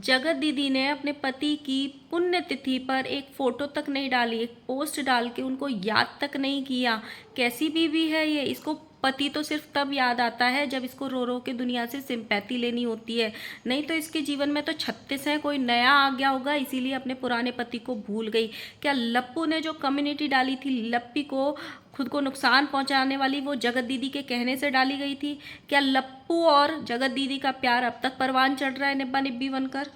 जगत दीदी ने अपने पति की पुण्यतिथि पर एक फ़ोटो तक नहीं डाली, एक पोस्ट डाल के उनको याद तक नहीं किया। कैसी बीवी है ये? इसको पति तो सिर्फ तब याद आता है जब इसको रो रो के दुनिया से सिंपैथी लेनी होती है, नहीं तो इसके जीवन में तो 36 है, कोई नया आ गया होगा इसीलिए अपने पुराने पति को भूल गई। क्या लप्पू ने जो कम्युनिटी डाली थी, लप्पी को खुद को नुकसान पहुंचाने वाली, वो जगत दीदी के कहने से डाली गई थी? क्या लप्पू और जगत दीदी का प्यार अब तक परवान चढ़ रहा है निब्बा निब्बी बनकर?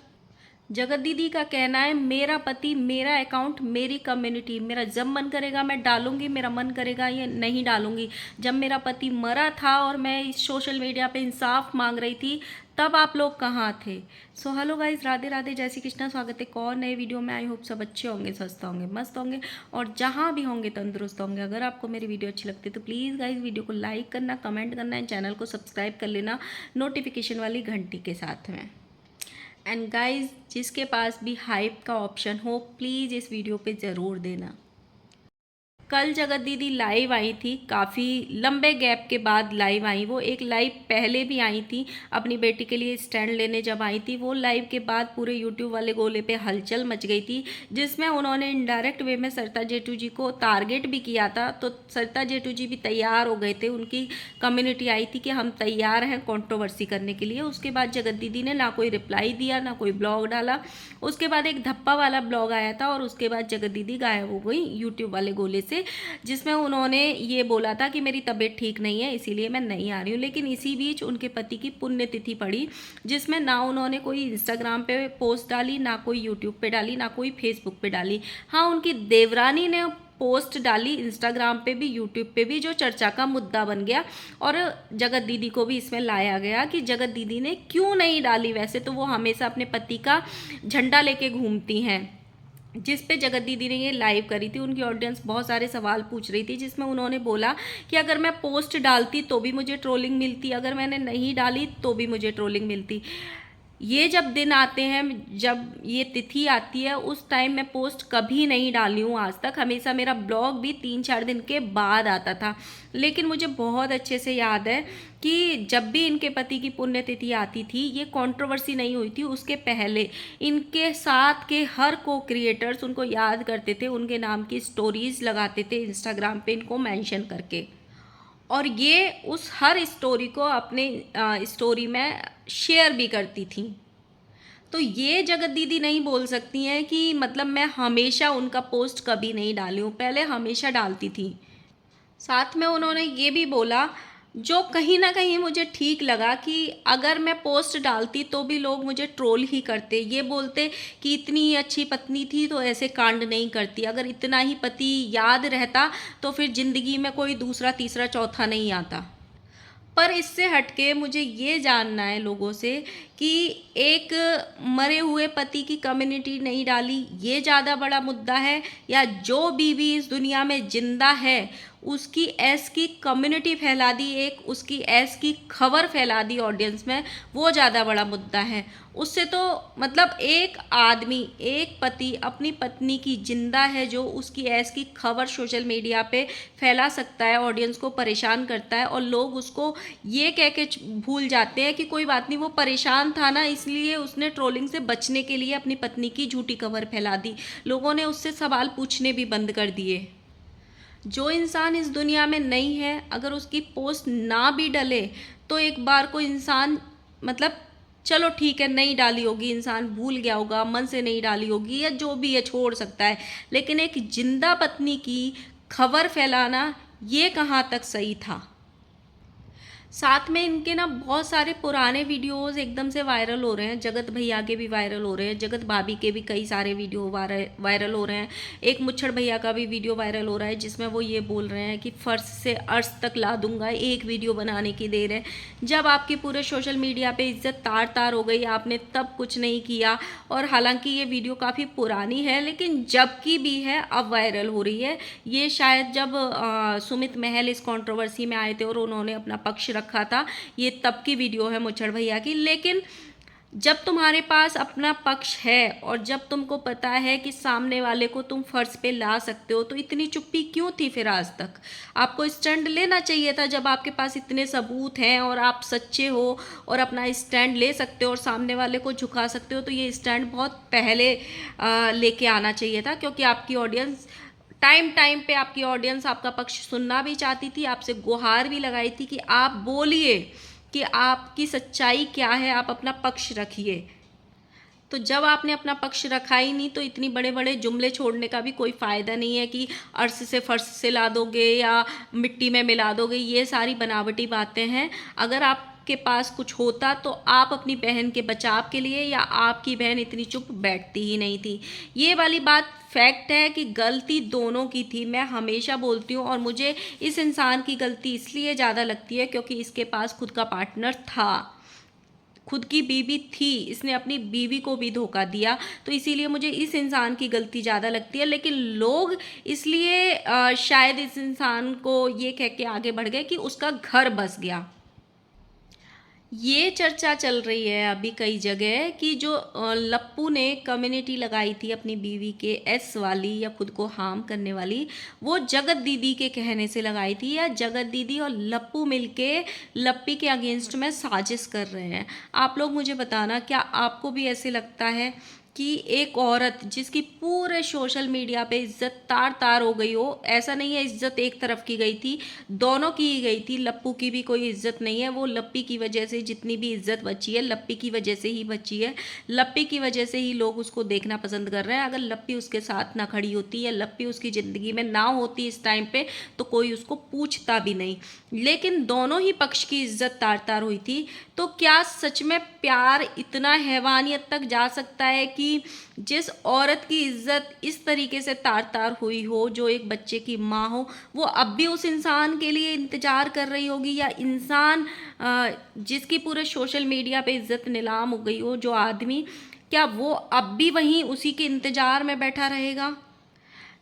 जगत दीदी का कहना है मेरा पति, मेरा अकाउंट, मेरी कम्युनिटी, मेरा जब मन करेगा मैं डालूंगी, मेरा मन करेगा ये नहीं डालूंगी। जब मेरा पति मरा था और मैं इस सोशल मीडिया पे इंसाफ मांग रही थी तब आप लोग कहाँ थे? So hello guys, Radhe Radhe, जय श्री कृष्णा। स्वागत है एक और नए वीडियो में। आई होप सब अच्छे होंगे, स्वस्थ होंगे, मस्त होंगे और जहाँ भी होंगे तंदुरुस्त होंगे। अगर आपको मेरी वीडियो अच्छी लगती है तो प्लीज़ गाइज वीडियो को लाइक करना, कमेंट करना एंड चैनल को सब्सक्राइब कर लेना नोटिफिकेशन वाली घंटी के साथ में। एंड गाइज, जिसके पास भी हाइप का ऑप्शन हो प्लीज़ इस वीडियो पे ज़रूर देना। कल जगत दीदी लाइव आई थी, काफ़ी लंबे गैप के बाद लाइव आई। वो एक लाइव पहले भी आई थी अपनी बेटी के लिए स्टैंड लेने, जब आई थी वो लाइव के बाद पूरे यूट्यूब वाले गोले पे हलचल मच गई थी, जिसमें उन्होंने इनडायरेक्ट वे में सरिता जेठू जी को टारगेट भी किया था। तो सरिता जेठू जी भी तैयार हो गए थे, उनकी कम्युनिटी आई थी कि हम तैयार हैं कंट्रोवर्सी करने के लिए। उसके बाद जगत दीदी ने ना कोई रिप्लाई दिया, ना कोई ब्लॉग डाला। उसके बाद एक धप्पा वाला ब्लॉग आया था और उसके बाद जगत दीदी गायब हो गई यूट्यूब वाले गोले से, जिसमें उन्होंने ये बोला था कि मेरी तबीयत ठीक नहीं है इसीलिए मैं नहीं आ रही हूँ। लेकिन इसी बीच उनके पति की पुण्यतिथि पड़ी, जिसमें ना उन्होंने कोई इंस्टाग्राम पे पोस्ट डाली, ना कोई यूट्यूब पे डाली, ना कोई फेसबुक पे डाली। हाँ, उनकी देवरानी ने पोस्ट डाली इंस्टाग्राम पे भी, यूट्यूब पे भी, जो चर्चा का मुद्दा बन गया और जगत दीदी को भी इसमें लाया गया कि जगत दीदी ने क्यों नहीं डाली। वैसे तो वो हमेशा अपने पति का झंडा लेके घूमती हैं। जिस पे जगत दीदी ने ये लाइव करी थी, उनकी ऑडियंस बहुत सारे सवाल पूछ रही थी, जिसमें उन्होंने बोला कि अगर मैं पोस्ट डालती तो भी मुझे ट्रोलिंग मिलती, अगर मैंने नहीं डाली तो भी मुझे ट्रोलिंग मिलती। ये जब दिन आते हैं, जब ये तिथि आती है, उस टाइम मैं पोस्ट कभी नहीं डाली हूँ आज तक। हमेशा मेरा ब्लॉग भी 3-4 दिन के बाद आता था। लेकिन मुझे बहुत अच्छे से याद है कि जब भी इनके पति की पुण्यतिथि आती थी, ये कंट्रोवर्सी नहीं हुई थी उसके पहले इनके साथ के हर को क्रिएटर्स उनको याद करते थे, उनके नाम की स्टोरीज लगाते थे इंस्टाग्राम पे इनको मेंशन करके, और ये उस हर स्टोरी को अपने स्टोरी में शेयर भी करती थी। तो ये जगत दीदी नहीं बोल सकती हैं कि मतलब मैं हमेशा उनका पोस्ट कभी नहीं डाली हूँ, पहले हमेशा डालती थी। साथ में उन्होंने ये भी बोला, जो कहीं ना कहीं मुझे ठीक लगा, कि अगर मैं पोस्ट डालती तो भी लोग मुझे ट्रोल ही करते, ये बोलते कि इतनी ही अच्छी पत्नी थी तो ऐसे कांड नहीं करती, अगर इतना ही पति याद रहता तो फिर ज़िंदगी में कोई दूसरा तीसरा चौथा नहीं आता। पर इससे हटके मुझे ये जानना है लोगों से कि एक मरे हुए पति की कम्युनिटी नहीं डाली, ये ज़्यादा बड़ा मुद्दा है, या जो बीवी इस दुनिया में जिंदा है उसकी ऐस की कम्युनिटी फैला दी, एक उसकी ऐस की खबर फैला दी ऑडियंस में, वो ज़्यादा बड़ा मुद्दा है। उससे तो मतलब एक आदमी, एक पति अपनी पत्नी की जिंदा है जो उसकी ऐस की खबर सोशल मीडिया पे फैला सकता है, ऑडियंस को परेशान करता है, और लोग उसको ये कह के भूल जाते हैं कि कोई बात नहीं, वो परेशान था ना इसलिए उसने ट्रोलिंग से बचने के लिए अपनी पत्नी की झूठी खबर फैला दी। लोगों ने उससे सवाल पूछने भी बंद कर दिए। जो इंसान इस दुनिया में नहीं है, अगर उसकी पोस्ट ना भी डले तो एक बार को इंसान मतलब चलो ठीक है, नहीं डाली होगी, इंसान भूल गया होगा, मन से नहीं डाली होगी, या जो भी है छोड़ सकता है, लेकिन एक जिंदा पत्नी की खबर फैलाना ये कहाँ तक सही था। साथ में इनके ना बहुत सारे पुराने वीडियोस एकदम से वायरल हो रहे हैं, जगत भैया के भी वायरल हो रहे हैं, जगत भाभी के भी कई सारे वीडियो वायरल हो रहे हैं। एक मुच्छड़ भैया का भी वीडियो वायरल हो रहा है जिसमें वो ये बोल रहे हैं कि फर्श से अर्श तक ला दूंगा, एक वीडियो बनाने की देर है। जब आपकी पूरे सोशल मीडिया पे इज्जत तार तार हो गई, आपने तब कुछ नहीं किया। और हालांकि ये वीडियो काफ़ी पुरानी है, लेकिन जबकि भी है अब वायरल हो रही है। ये शायद जब सुमित महल इस कंट्रोवर्सी में आए थे और उन्होंने अपना पक्ष रखा था, ये तब की वीडियो है मुच्छड़ भैया की। लेकिन जब तुम्हारे पास अपना पक्ष है और जब तुमको पता है कि सामने वाले को तुम फर्श पे ला सकते हो, तो इतनी चुप्पी क्यों थी फिर आज तक? आपको स्टैंड लेना चाहिए था जब आपके पास इतने सबूत हैं और आप सच्चे हो और अपना स्टैंड ले सकते हो और सामने वाले को झुका सकते हो। तो ये स्टैंड बहुत पहले लेके आना चाहिए था, क्योंकि आपकी ऑडियंस टाइम टाइम पे आपकी ऑडियंस आपका पक्ष सुनना भी चाहती थी, आपसे गुहार भी लगाई थी कि आप बोलिए कि आपकी सच्चाई क्या है, आप अपना पक्ष रखिए। तो जब आपने अपना पक्ष रखा ही नहीं, तो इतनी बड़े बड़े जुमले छोड़ने का भी कोई फ़ायदा नहीं है कि अर्श से फर्श से ला दोगे या मिट्टी में मिला दोगे। ये सारी बनावटी बातें हैं। अगर आपके पास कुछ होता तो आप अपनी बहन के बचाव के लिए, या आपकी बहन इतनी चुप बैठती ही नहीं थी। ये वाली बात फैक्ट है कि गलती दोनों की थी। मैं हमेशा बोलती हूँ, और मुझे इस इंसान की गलती इसलिए ज़्यादा लगती है क्योंकि इसके पास खुद का पार्टनर था, खुद की बीवी थी, इसने अपनी बीवी को भी धोखा दिया। तो इसीलिए मुझे इस इंसान की गलती ज़्यादा लगती है। लेकिन लोग इसलिए शायद इस इंसान को ये कह के आगे बढ़ गए कि उसका घर बस गया। ये चर्चा चल रही है अभी कई जगह कि जो लप्पू ने कम्युनिटी लगाई थी अपनी बीवी के एस वाली या खुद को हार्म करने वाली, वो जगत दीदी के कहने से लगाई थी, या जगत दीदी और लप्पू मिलके लप्पी के अगेंस्ट में साजिश कर रहे हैं। आप लोग मुझे बताना, क्या आपको भी ऐसे लगता है कि एक औरत जिसकी पूरे सोशल मीडिया पे इज्जत तार तार हो गई हो? ऐसा नहीं है इज्जत एक तरफ की गई थी, दोनों की ही गई थी। लप्पू की भी कोई इज्जत नहीं है, वो लप्पी की वजह से जितनी भी इज्जत बची है लप्पी की वजह से ही बची है। लप्पी की वजह से ही लोग उसको देखना पसंद कर रहे हैं। अगर लप्पी उसके साथ ना खड़ी होती या लप्पी उसकी ज़िंदगी में ना होती इस टाइम पे, तो कोई उसको पूछता भी नहीं। लेकिन दोनों ही पक्ष की इज्जत तार तार हुई थी। तो क्या सच में प्यार इतना हैवानियत तक जा सकता है कि जिस औरत की इज्जत इस तरीके से तार तार हुई हो, जो एक बच्चे की माँ हो, वो अब भी उस इंसान के लिए इंतजार कर रही होगी? या इंसान जिसकी पूरे सोशल मीडिया पे इज्जत नीलाम हो गई हो, जो आदमी, क्या वो अब भी वहीं उसी के इंतजार में बैठा रहेगा?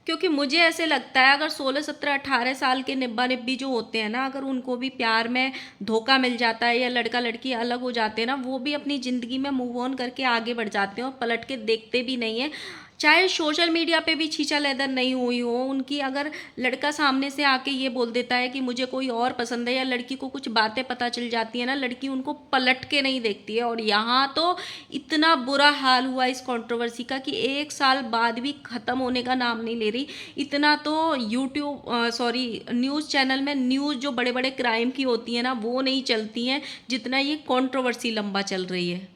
क्योंकि मुझे ऐसे लगता है, अगर 16 17 18 साल के निब्बा निब्बी जो होते हैं ना, अगर उनको भी प्यार में धोखा मिल जाता है या लड़का लड़की अलग हो जाते हैं ना, वो भी अपनी ज़िंदगी में मूव ऑन करके आगे बढ़ जाते हैं और पलट के देखते भी नहीं हैं। चाहे सोशल मीडिया पे भी छीछा लेदर नहीं हुई हो उनकी, अगर लड़का सामने से आके ये बोल देता है कि मुझे कोई और पसंद है, या लड़की को कुछ बातें पता चल जाती है ना, लड़की उनको पलट के नहीं देखती है। और यहाँ तो इतना बुरा हाल हुआ इस कंट्रोवर्सी का कि 1 साल बाद भी ख़त्म होने का नाम नहीं ले रही। इतना तो यूट्यूब न्यूज़ चैनल में न्यूज़ जो बड़े बड़े क्राइम की होती है ना, वो नहीं चलती हैं जितना ये कंट्रोवर्सी लंबा चल रही है।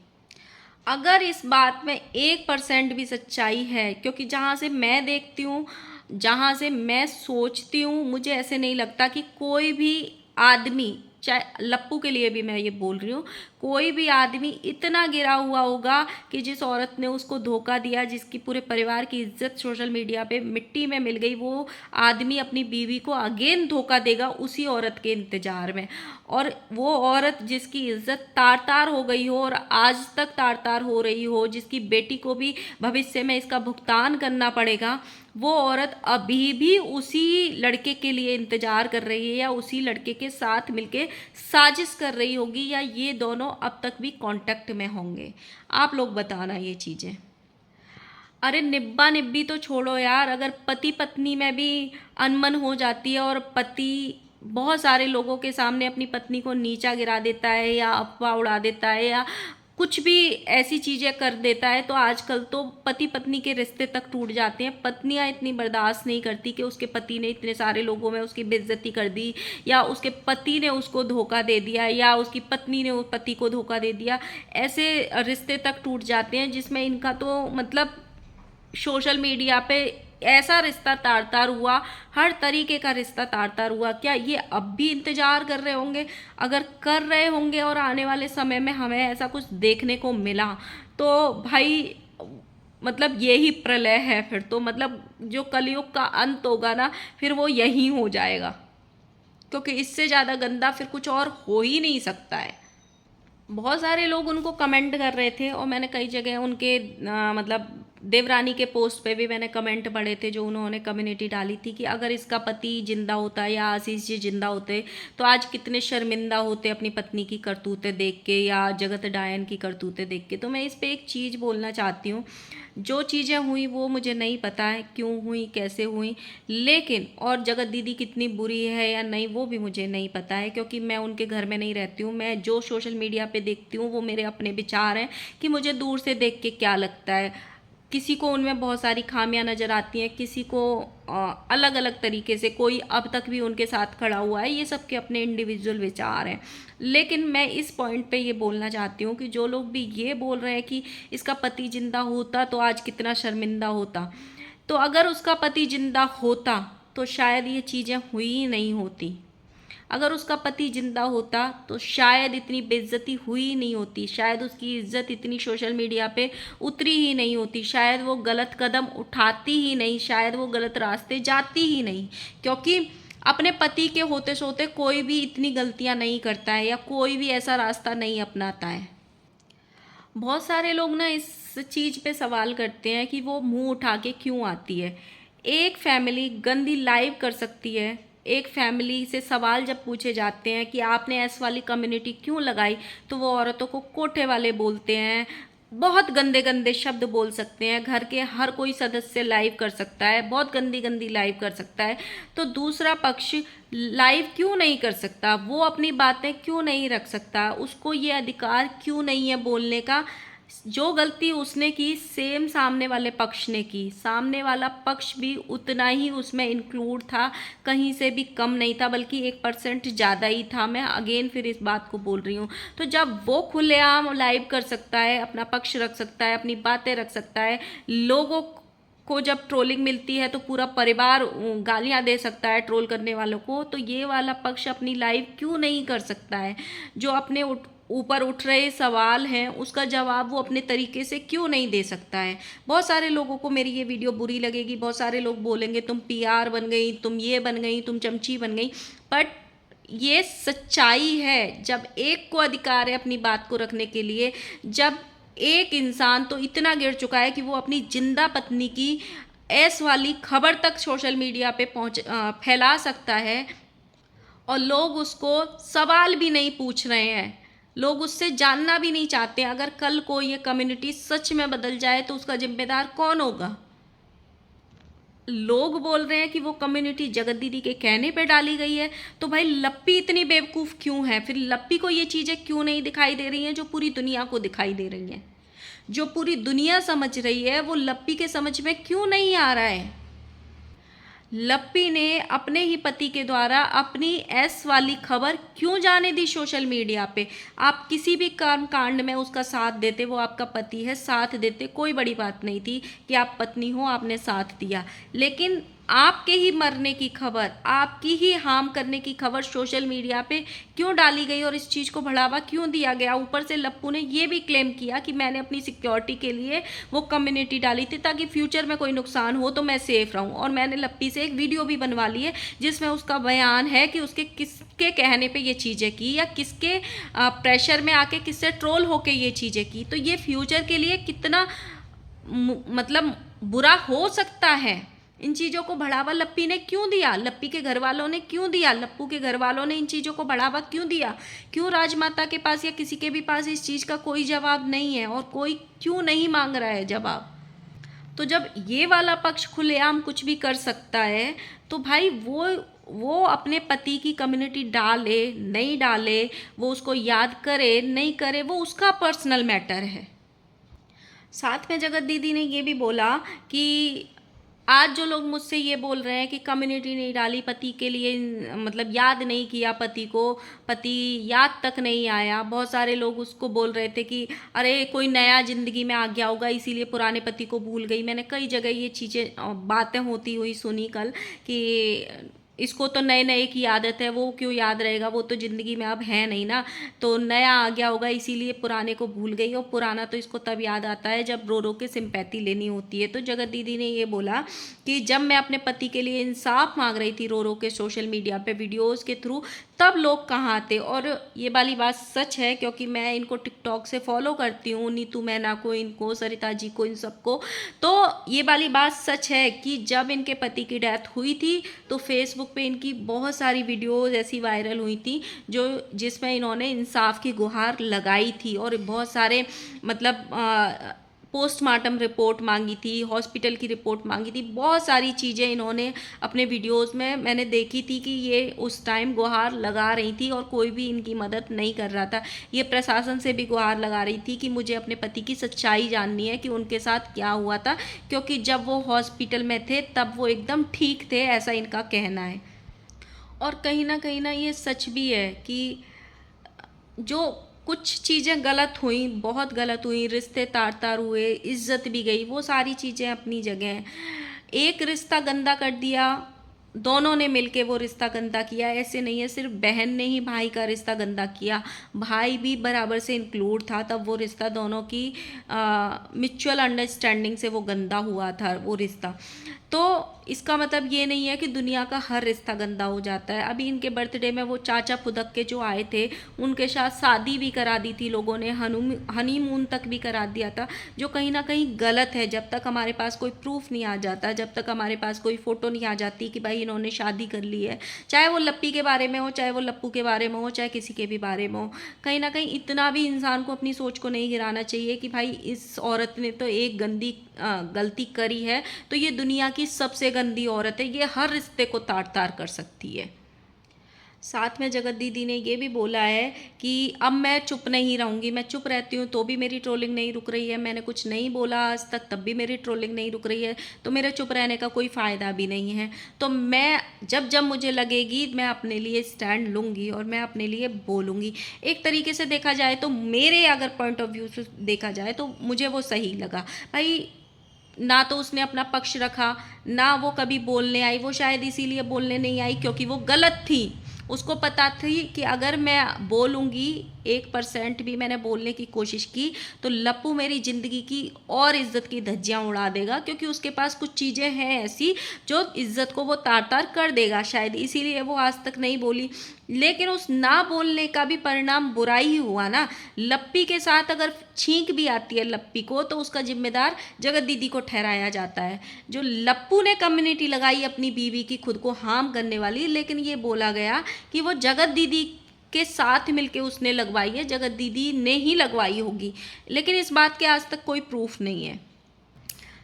अगर इस बात में 1% भी सच्चाई है, क्योंकि जहाँ से मैं देखती हूँ, जहाँ से मैं सोचती हूँ, मुझे ऐसे नहीं लगता कि कोई भी आदमी, चाहे लप्पू के लिए भी मैं ये बोल रही हूँ, कोई भी आदमी इतना गिरा हुआ होगा कि जिस औरत ने उसको धोखा दिया, जिसकी पूरे परिवार की इज्जत सोशल मीडिया पे मिट्टी में मिल गई, वो आदमी अपनी बीवी को अगेन धोखा देगा उसी औरत के इंतजार में। और वो औरत जिसकी इज्जत तार तार हो गई हो और आज तक तार तार हो रही हो, जिसकी बेटी को भी भविष्य में इसका भुगतान करना पड़ेगा, वो औरत अभी भी उसी लड़के के लिए इंतजार कर रही है, या उसी लड़के के साथ मिलके साजिश कर रही होगी, या ये दोनों अब तक भी कांटेक्ट में होंगे। आप लोग बताना ये चीज़ें। अरे निब्बा निब्बी तो छोड़ो यार, अगर पति पत्नी में भी अनबन हो जाती है और पति बहुत सारे लोगों के सामने अपनी पत्नी को नीचा गिरा देता है या अफवाह उड़ा देता है या कुछ भी ऐसी चीज़ें कर देता है, तो आजकल तो पति पत्नी के रिश्ते तक टूट जाते हैं। पत्नियां इतनी बर्दाश्त नहीं करती कि उसके पति ने इतने सारे लोगों में उसकी बेइज्जती कर दी, या उसके पति ने उसको धोखा दे दिया, या उसकी पत्नी ने उस पति को धोखा दे दिया। ऐसे रिश्ते तक टूट जाते हैं जिसमें इनका तो मतलब सोशल मीडिया पे ऐसा रिश्ता तार तार हुआ, हर तरीके का रिश्ता तार तार हुआ। क्या ये अब भी इंतजार कर रहे होंगे? अगर कर रहे होंगे और आने वाले समय में हमें ऐसा कुछ देखने को मिला, तो भाई मतलब यही प्रलय है फिर तो, मतलब जो कलयुग का अंत होगा ना, फिर वो यही हो जाएगा, क्योंकि इससे ज़्यादा गंदा फिर कुछ और हो ही नहीं सकता है। बहुत सारे लोग उनको कमेंट कर रहे थे और मैंने कई जगह उनके मतलब देवरानी के पोस्ट पे भी मैंने कमेंट पढ़े थे, जो उन्होंने कम्युनिटी डाली थी कि अगर इसका पति जिंदा होता या आशीष जी जिंदा होते तो आज कितने शर्मिंदा होते अपनी पत्नी की करतूतें देख के या जगत डायन की करतूतें देख के। तो मैं इस पे एक चीज़ बोलना चाहती हूँ, जो चीज़ें हुई वो मुझे नहीं पता है क्यों हुई कैसे हुई, लेकिन और जगत दीदी कितनी बुरी है या नहीं वो भी मुझे नहीं पता है, क्योंकि मैं उनके घर में नहीं रहती हूँ। मैं जो सोशल मीडिया पे देखती हूँ वो मेरे अपने विचार हैं कि मुझे दूर से देख के क्या लगता है। किसी को उनमें बहुत सारी खामियां नज़र आती हैं, किसी को अलग अलग तरीके से, कोई अब तक भी उनके साथ खड़ा हुआ है, ये सबके अपने इंडिविजुअल विचार हैं। लेकिन मैं इस पॉइंट पे ये बोलना चाहती हूँ कि जो लोग भी ये बोल रहे हैं कि इसका पति जिंदा होता तो आज कितना शर्मिंदा होता, तो अगर उसका पति जिंदा होता तो शायद ये चीज़ें हुई ही नहीं होती। अगर उसका पति जिंदा होता तो शायद इतनी बेइज्जती हुई ही नहीं होती, शायद उसकी इज्जत इतनी सोशल मीडिया पे उतरी ही नहीं होती, शायद वो गलत कदम उठाती ही नहीं, शायद वो गलत रास्ते जाती ही नहीं। क्योंकि अपने पति के होते सोते कोई भी इतनी गलतियां नहीं करता है या कोई भी ऐसा रास्ता नहीं अपनाता है। बहुत सारे लोग ना इस चीज़ पे सवाल करते हैं कि वो मुंह उठा के क्यों आती है। एक फैमिली गंदी लाइव कर सकती है, एक फैमिली से सवाल जब पूछे जाते हैं कि आपने ऐस वाली कम्युनिटी क्यों लगाई, तो वो औरतों को कोठे वाले बोलते हैं, बहुत गंदे गंदे शब्द बोल सकते हैं। घर के हर कोई सदस्य लाइव कर सकता है, बहुत गंदी गंदी लाइव कर सकता है, तो दूसरा पक्ष लाइव क्यों नहीं कर सकता, वो अपनी बातें क्यों नहीं रख सकता, उसको ये अधिकार क्यों नहीं है बोलने का। जो गलती उसने की सेम सामने वाले पक्ष ने की, सामने वाला पक्ष भी उतना ही उसमें इंक्लूड था, कहीं से भी कम नहीं था, बल्कि 1% ज़्यादा ही था। मैं अगेन फिर इस बात को बोल रही हूँ। तो जब वो खुलेआम लाइव कर सकता है, अपना पक्ष रख सकता है, अपनी बातें रख सकता है, लोगों को जब ट्रोलिंग मिलती है तो पूरा परिवार गालियां दे सकता है ट्रोल करने वालों को, तो ये वाला पक्ष अपनी लाइव क्यों नहीं कर सकता है। जो अपने ऊपर उठ रहे सवाल हैं उसका जवाब वो अपने तरीके से क्यों नहीं दे सकता है। बहुत सारे लोगों को मेरी ये वीडियो बुरी लगेगी, बहुत सारे लोग बोलेंगे तुम पीआर बन गई, तुम ये बन गई, तुम चमची बन गई, बट ये सच्चाई है। जब एक को अधिकार है अपनी बात को रखने के लिए, जब एक इंसान तो इतना गिर चुका है कि वो अपनी जिंदा पत्नी की ऐस वाली खबर तक सोशल मीडिया पे फैला सकता है, और लोग उसको सवाल भी नहीं पूछ रहे हैं, लोग उससे जानना भी नहीं चाहते। अगर कल को ये कम्युनिटी सच में बदल जाए तो उसका जिम्मेदार कौन होगा। लोग बोल रहे हैं कि वो कम्युनिटी जगत दीदी के कहने पे डाली गई है, तो भाई लप्पी इतनी बेवकूफ़ क्यों है, फिर लप्पी को ये चीज़ें क्यों नहीं दिखाई दे रही हैं जो पूरी दुनिया को दिखाई दे रही हैं। जो पूरी दुनिया समझ रही है वो लप्पी के समझ में क्यों नहीं आ रहा है। लप्पी ने अपने ही पति के द्वारा अपनी ऐस वाली खबर क्यों जाने दी सोशल मीडिया पे। आप किसी भी कर्म कांड में उसका साथ देते, वो आपका पति है, साथ देते, कोई बड़ी बात नहीं थी कि आप पत्नी हो आपने साथ दिया, लेकिन आपके ही मरने की खबर, आपकी ही हार्म करने की खबर सोशल मीडिया पे क्यों डाली गई और इस चीज़ को बढ़ावा क्यों दिया गया। ऊपर से लप्पू ने ये भी क्लेम किया कि मैंने अपनी सिक्योरिटी के लिए वो कम्युनिटी डाली थी ताकि फ्यूचर में कोई नुकसान हो तो मैं सेफ रहूं, और मैंने लप्पी से एक वीडियो भी बनवा ली है जिसमें उसका बयान है कि उसके किसके कहने पे ये चीज़ें की या किसके प्रेशर में आके किससे ट्रोल होके ये चीज़ें की। तो ये फ्यूचर के लिए कितना मतलब बुरा हो सकता है। इन चीज़ों को बढ़ावा लप्पी ने क्यों दिया, लप्पी के घर वालों ने क्यों दिया, लप्पू के घर वालों ने इन चीज़ों को बढ़ावा क्यों दिया। क्यों राजमाता के पास या किसी के भी पास इस चीज़ का कोई जवाब नहीं है, और कोई क्यों नहीं मांग रहा है जवाब। तो जब ये वाला पक्ष खुलेआम कुछ भी कर सकता है तो भाई वो अपने पति की कम्युनिटी डाले नहीं डाले, वो उसको याद करे नहीं करे, वो उसका पर्सनल मैटर है। साथ में जगत दीदी ने ये भी बोला कि आज जो लोग मुझसे ये बोल रहे हैं कि कम्युनिटी नहीं डाली पति के लिए, मतलब याद नहीं किया पति को, पति याद तक नहीं आया। बहुत सारे लोग उसको बोल रहे थे कि अरे कोई नया ज़िंदगी में आ गया होगा इसीलिए पुराने पति को भूल गई। मैंने कई जगह ये चीज़ें बातें होती हुई सुनी कल कि इसको तो नए नए की आदत है, वो क्यों याद रहेगा, वो तो ज़िंदगी में अब है नहीं ना, तो नया आ गया होगा इसीलिए पुराने को भूल गई। और पुराना तो इसको तब याद आता है जब रो रो के सिंपैथी लेनी होती है। तो जगत दीदी ने ये बोला कि जब मैं अपने पति के लिए इंसाफ मांग रही थी रो रो के सोशल मीडिया पे वीडियोज़ के थ्रू, तब लोग कहाँ थे। और ये वाली बात सच है, क्योंकि मैं इनको टिकटॉक से फॉलो करती हूँ, नीतू मैना को, इनको, सरिता जी को, इन सबको। तो ये वाली बात सच है कि जब इनके पति की डेथ हुई थी तो फेसबुक पे इनकी बहुत सारी वीडियोज़ ऐसी वायरल हुई थी जो जिसमें इन्होंने इंसाफ की गुहार लगाई थी, और बहुत सारे मतलब पोस्टमार्टम रिपोर्ट मांगी थी, हॉस्पिटल की रिपोर्ट मांगी थी, बहुत सारी चीज़ें इन्होंने अपने वीडियोस में मैंने देखी थी कि ये उस टाइम गुहार लगा रही थी और कोई भी इनकी मदद नहीं कर रहा था। ये प्रशासन से भी गुहार लगा रही थी कि मुझे अपने पति की सच्चाई जाननी है कि उनके साथ क्या हुआ था, क्योंकि जब वो हॉस्पिटल में थे तब वो एकदम ठीक थे, ऐसा इनका कहना है। और कहीं ना ये सच भी है कि जो कुछ चीज़ें गलत हुई, बहुत गलत हुई, रिश्ते तार तार हुए, इज्जत भी गई, वो सारी चीज़ें अपनी जगह हैं। एक रिश्ता गंदा कर दिया, दोनों ने मिलके वो रिश्ता गंदा किया, ऐसे नहीं है सिर्फ बहन ने ही भाई का रिश्ता गंदा किया, भाई भी बराबर से इंक्लूड था, तब वो रिश्ता दोनों की म्यूचुअल अंडरस्टैंडिंग से वो गंदा हुआ था वो रिश्ता। तो इसका मतलब ये नहीं है कि दुनिया का हर रिश्ता गंदा हो जाता है। अभी इनके बर्थडे में वो चाचा फुदक के जो आए थे उनके साथ शादी भी करा दी थी लोगों ने, हनीमून तक भी करा दिया था, जो कहीं ना कहीं गलत है। जब तक हमारे पास कोई प्रूफ नहीं आ जाता, जब तक हमारे पास कोई फ़ोटो नहीं आ जाती कि भाई इन्होंने शादी कर ली है, चाहे वो लप्पी के बारे में हो, चाहे वो लप्पू के बारे में हो, चाहे किसी के भी बारे में हो, कहीं ना कहीं इतना भी इंसान को अपनी सोच को नहीं गिराना चाहिए कि भाई इस औरत ने तो एक गलती करी है तो ये दुनिया की सबसे गंदी औरत है, ये हर रिश्ते को तार तार कर सकती है। साथ में जगत दीदी ने ये भी बोला है कि अब मैं चुप नहीं रहूँगी, मैं चुप रहती हूँ तो भी मेरी ट्रोलिंग नहीं रुक रही है, मैंने कुछ नहीं बोला आज तक तब भी मेरी ट्रोलिंग नहीं रुक रही है, तो मेरे चुप रहने का कोई फ़ायदा भी नहीं है। तो मैं जब जब मुझे लगेगी मैं अपने लिए स्टैंड लूँगी और मैं अपने लिए बोलूँगी। एक तरीके से देखा जाए तो मेरे अगर पॉइंट ऑफ व्यू से देखा जाए तो मुझे वो सही लगा। भाई ना तो उसने अपना पक्ष रखा, ना वो कभी बोलने आई, वो शायद इसीलिए बोलने नहीं आई क्योंकि वो गलत थी। उसको पता थी कि अगर मैं बोलूँगी 1% भी मैंने बोलने की कोशिश की तो लप्पू मेरी ज़िंदगी की और इज्जत की धज्जियाँ उड़ा देगा, क्योंकि उसके पास कुछ चीज़ें हैं ऐसी जो इज्जत को वो तार तार कर देगा, शायद इसीलिए वो आज तक नहीं बोली। लेकिन उस ना बोलने का भी परिणाम बुरा ही हुआ ना। लप्पी के साथ अगर छींक भी आती है लप्पी को तो उसका जिम्मेदार जगत दीदी को ठहराया जाता है। जो लप्पू ने कम्युनिटी लगाई अपनी बीवी की खुद को हार्म करने वाली, लेकिन ये बोला गया कि वो जगत दीदी के साथ मिलके उसने लगवाई है, जगत दीदी ने ही लगवाई होगी, लेकिन इस बात के आज तक कोई प्रूफ नहीं है।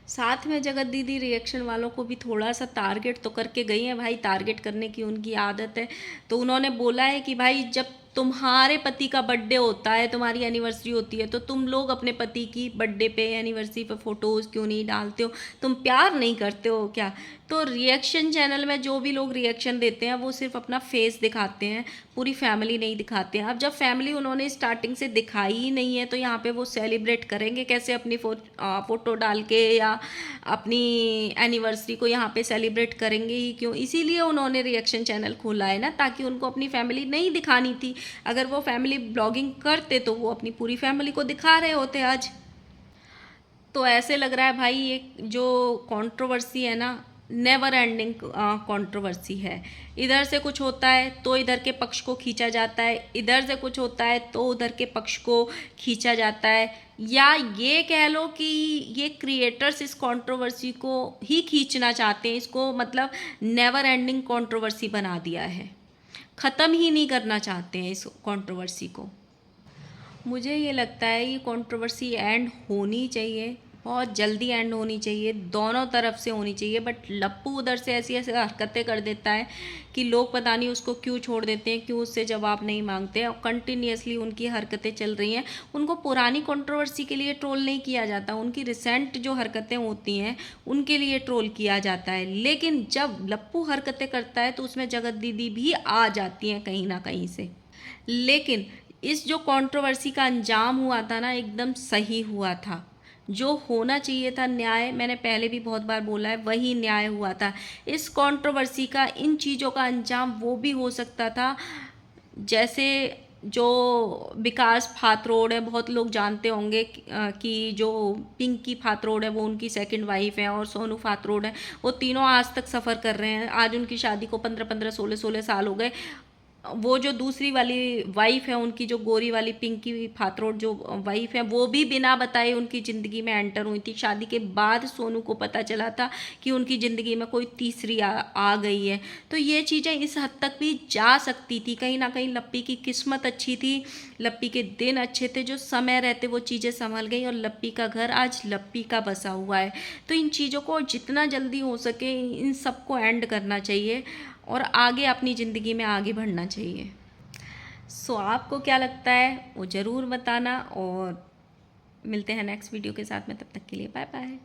साथ में जगत दीदी रिएक्शन वालों को भी थोड़ा सा टारगेट तो करके गई हैं, भाई टारगेट करने की उनकी आदत है। तो उन्होंने बोला है कि भाई जब तुम्हारे पति का बर्थडे होता है, तुम्हारी एनिवर्सरी होती है, तो तुम लोग अपने पति की बर्थडे पे एनिवर्सरी पे फ़ोटोज़ क्यों नहीं डालते हो, तुम प्यार नहीं करते हो क्या। तो रिएक्शन चैनल में जो भी लोग रिएक्शन देते हैं वो सिर्फ अपना फेस दिखाते हैं, पूरी फैमिली नहीं दिखाते हैं। अब जब फैमिली उन्होंने स्टार्टिंग से दिखाई ही नहीं है तो यहाँ पे वो सेलिब्रेट करेंगे कैसे अपनी फ़ोटो डाल के, या अपनी एनिवर्सरी को यहाँ पे सेलिब्रेट करेंगे ही क्यों। इसीलिए उन्होंने रिएक्शन चैनल खोला है ना, ताकि उनको अपनी फैमिली नहीं दिखानी थी। अगर वो फैमिली ब्लॉगिंग करते तो वो अपनी पूरी फैमिली को दिखा रहे होते आज। तो ऐसे लग रहा है भाई ये जो कंट्रोवर्सी है ना, नेवर एंडिंग कंट्रोवर्सी है। इधर से कुछ होता है तो इधर के पक्ष को खींचा जाता है, इधर से कुछ होता है तो उधर के पक्ष को खींचा जाता है, या ये कह लो कि ये क्रिएटर्स इस कंट्रोवर्सी को ही खींचना चाहते हैं, इसको मतलब नेवर एंडिंग कंट्रोवर्सी बना दिया है, ख़त्म ही नहीं करना चाहते हैं इस कंट्रोवर्सी को। मुझे ये लगता है ये कंट्रोवर्सी एंड होनी चाहिए, बहुत जल्दी एंड होनी चाहिए, दोनों तरफ से होनी चाहिए। बट लप्पू उधर से ऐसी ऐसी हरकतें कर देता है कि लोग पता नहीं उसको क्यों छोड़ देते हैं, क्यों उससे जवाब नहीं मांगते हैं, और कंटिन्यूसली उनकी हरकतें चल रही हैं। उनको पुरानी कंट्रोवर्सी के लिए ट्रोल नहीं किया जाता, उनकी रिसेंट जो हरकतें होती हैं उनके लिए ट्रोल किया जाता है। लेकिन जब लप्पू हरकतें करता है तो उसमें जगत दीदी भी आ जाती हैं कहीं ना कहीं से। लेकिन इस जो कंट्रोवर्सी का अंजाम हुआ था ना एकदम सही हुआ था, जो होना चाहिए था न्याय, मैंने पहले भी बहुत बार बोला है, वही न्याय हुआ था। इस कंट्रोवर्सी का, इन चीज़ों का अंजाम वो भी हो सकता था, जैसे जो विकास फातरोड है, बहुत लोग जानते होंगे कि जो पिंकी फातरोड है वो उनकी सेकंड वाइफ है, और सोनू फातरोड है, वो तीनों आज तक सफ़र कर रहे हैं। आज उनकी शादी को 15-15, 16-16 साल हो गए। वो जो दूसरी वाली वाइफ है उनकी, जो गोरी वाली पिंकी फातरोड जो वाइफ है, वो भी बिना बताए उनकी ज़िंदगी में एंटर हुई थी। शादी के बाद सोनू को पता चला था कि उनकी ज़िंदगी में कोई तीसरी आ गई है। तो ये चीज़ें इस हद तक भी जा सकती थी। कहीं ना कहीं लप्पी की किस्मत अच्छी थी, लप्पी के दिन अच्छे थे, जो समय रहते वो चीज़ें संभल गई, और लप्पी का घर आज लप्पी का बसा हुआ है। तो इन चीज़ों को जितना जल्दी हो सके इन सबको एंड करना चाहिए, और आगे अपनी ज़िंदगी में आगे बढ़ना चाहिए। सो आपको क्या लगता है वो ज़रूर बताना, और मिलते हैं नेक्स्ट वीडियो के साथ में। तब तक के लिए बाय बाय।